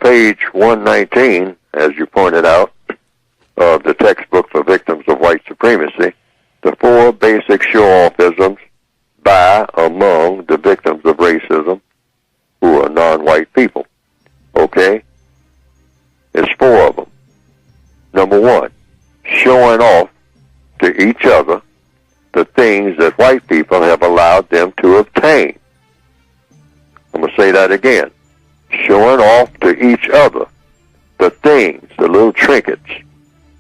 page 119, as you pointed out, of the textbook for victims of white supremacy, the 4 basic show-offisms by, among the victims of racism who are non-white people. Okay? It's 4 of them. Number 1, showing off to each other the things that white people have allowed them to obtain. I'm going to say that again. Showing off to each other the things, the little trinkets,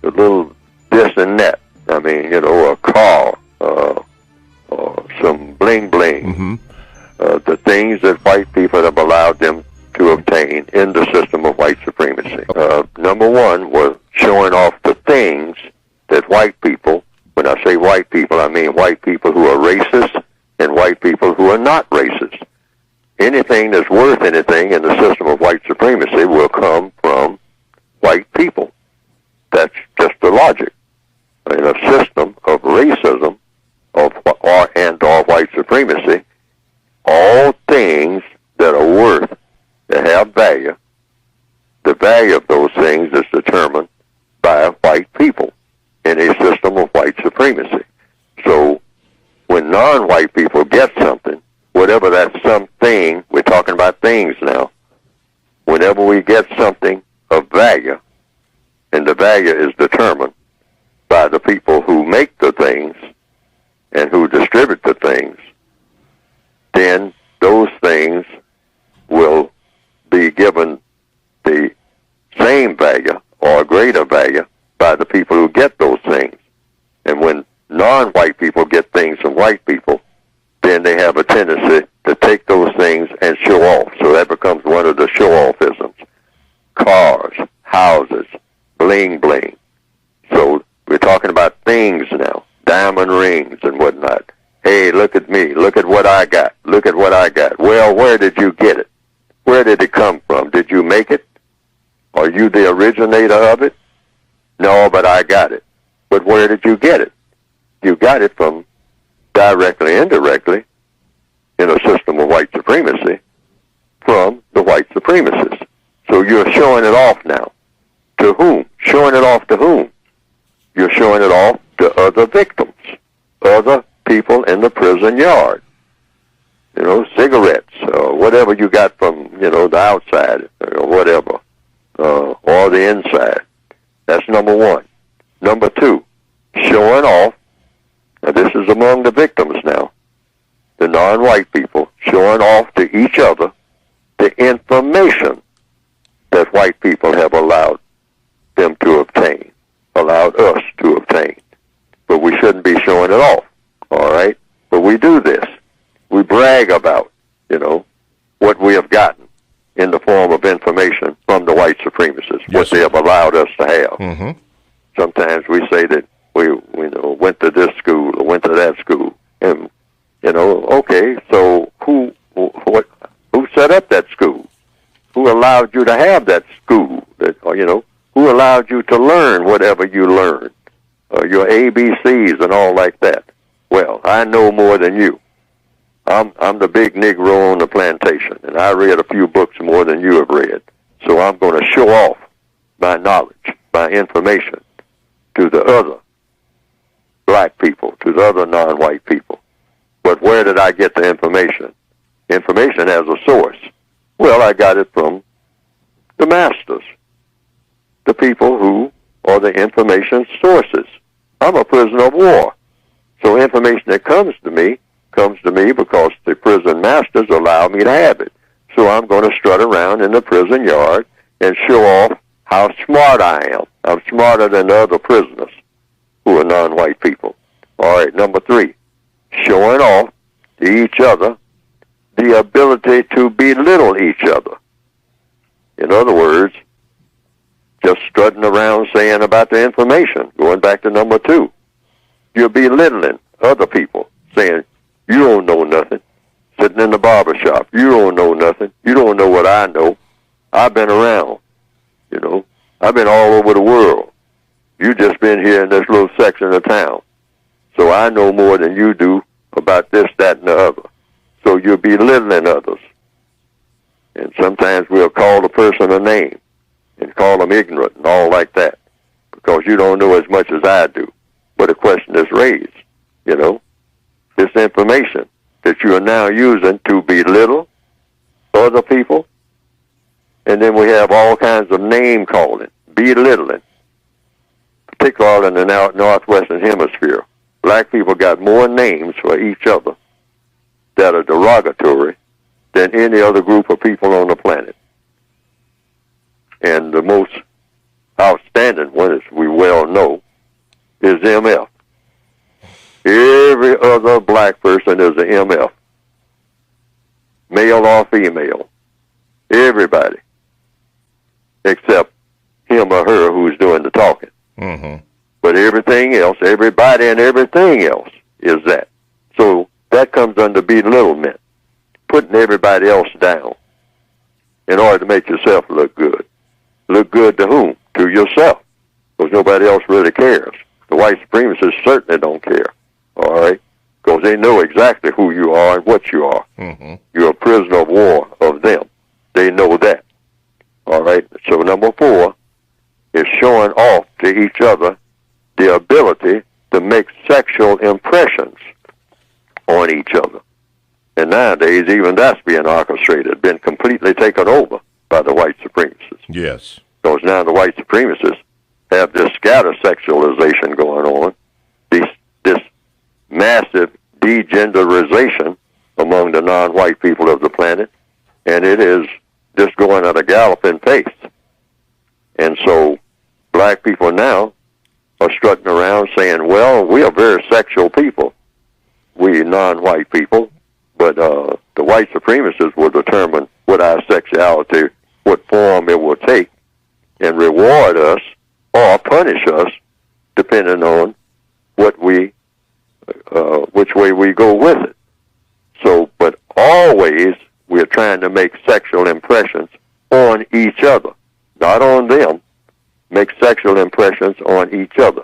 the little this and that. I mean, a car, or some bling-bling. The things that white people have allowed them to obtain in the system of white supremacy. Number 1 was showing off the things that white people, when I say white people, I mean white people who are racist and white people who are not racist. Anything that's worth anything in the system of white supremacy will come from white people. That's just the logic. In a system of racism or white supremacy, all things that are worth, that have value, the value of those things is determined by white people in a system of white supremacy. So when non-white people get something, whatever that something, we're talking about things now, whenever we get something of value, and the value is determined by the people who make the things and who distribute the things, then those things will be given the same value or greater value by the people who get those things. And when non-white people get things from white people, then they have a tendency to take those things and show off. So that becomes one of the show-offisms. Cars, houses, bling-bling. So we're talking about things now, diamond rings and whatnot. Hey, look at me. Look at what I got. Look at what I got. Well, where did you get it? Where did it come from? Did you make it? Are you the originator of it? No, but I got it. But where did you get it? You got it from directly, indirectly, in a system of white supremacy, from the white supremacists. So you're showing it off now. To whom? Showing it off to whom? You're showing it off to other victims, other people in the prison yard. Cigarettes, or whatever you got from, the outside, or whatever, or the inside. That's number 1. Number 2, showing off, now this is among the victims now, the non-white people, showing off to each other the information that white people have allowed them to obtain, allowed us to obtain. But we shouldn't be showing it off, all right? But we do this. We brag about, what we have gotten in the form of information from the white supremacists, yes, what they have allowed us to have. Sometimes we say that we went to this school or went to that school, and okay, so who set up that school? Who allowed you to have that school? Who allowed you to learn whatever you learned? Your ABCs and all like that. Well, I know more than you. I'm the big Negro on the plantation, and I read a few books more than you have read. So I'm going to show off my knowledge, my information to the other black people, to the other non-white people. But where did I get the information? Information has a source. Well, I got it from the masters, the people who are the information sources. I'm a prisoner of war. So information that comes to me because the prison masters allow me to have it. So I'm going to strut around in the prison yard and show off how smart I am. I'm smarter than the other prisoners who are non-white people. All right, number 3, showing off to each other the ability to belittle each other. In other words, just strutting around saying about the information, going back to number 2. You're belittling other people, saying, you don't know nothing. Sitting in the barber shop, you don't know nothing. You don't know what I know. I've been around, I've been all over the world. You just been here in this little section of town. So I know more than you do about this, that, and the other. So you're belittling others. And sometimes we'll call the person a name and call them ignorant and all like that, because you don't know as much as I do. But a question is raised, this information that you are now using to belittle other people. And then we have all kinds of name calling, belittling, particularly in the northwestern hemisphere. Black people got more names for each other that are derogatory than any other group of people on the planet. And the most outstanding one, as we well know, is MF. Every other black person is an MF, male or female. Everybody, except him or her who's doing the talking. Mm-hmm. But everything else, everybody and everything else is that. So that comes under belittlement, putting everybody else down in order to make yourself look good. Look good to whom? To yourself, because nobody else really cares. The white supremacists certainly don't care, all right, because they know exactly who you are and what you are. Mm-hmm. You're a prisoner of war of them. They know that, all right. So number 4 is showing off to each other the ability to make sexual impressions on each other. And nowadays, even that's being orchestrated, been completely taken over by the white supremacists. Yes. Because now the white supremacists have this scatter sexualization going on, this massive degenderization among the non-white people of the planet, and it is just going at a galloping pace. And so black people now are strutting around saying, well, we are very sexual people, we non-white people, but the white supremacists will determine what our sexuality, what form it will take, and reward us or punish us depending on what we, which way we go with it. So, but always we're trying to make sexual impressions on each other, not on them. Make sexual impressions on each other.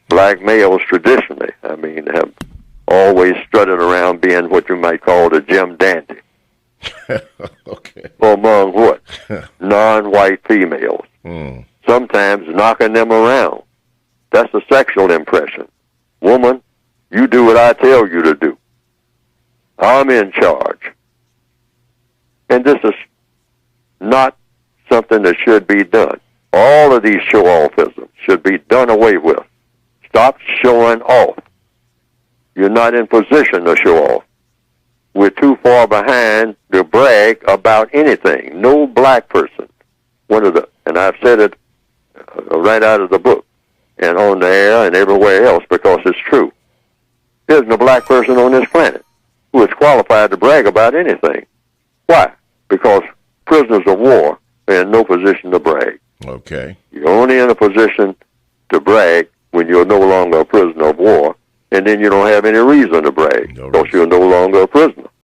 Black males traditionally, have always strutted around being what you might call the gem dandy. Okay. Among what? Non-white females. Mm. Sometimes knocking them around. That's a sexual impression. Woman, you do what I tell you to do. I'm in charge. And this is not something that should be done. All of these show-offisms should be done away with. Stop showing off. You're not in position to show off. We're too far behind to brag about anything. No black person. And I've said it right out of the book and on the air and everywhere else because it's true. There's no black person on this planet who is qualified to brag about anything. Why? Because prisoners of war are in no position to brag. Okay. You're only in a position to brag when you're no longer a prisoner of war, and then you don't have any reason to brag because you're no longer a prisoner.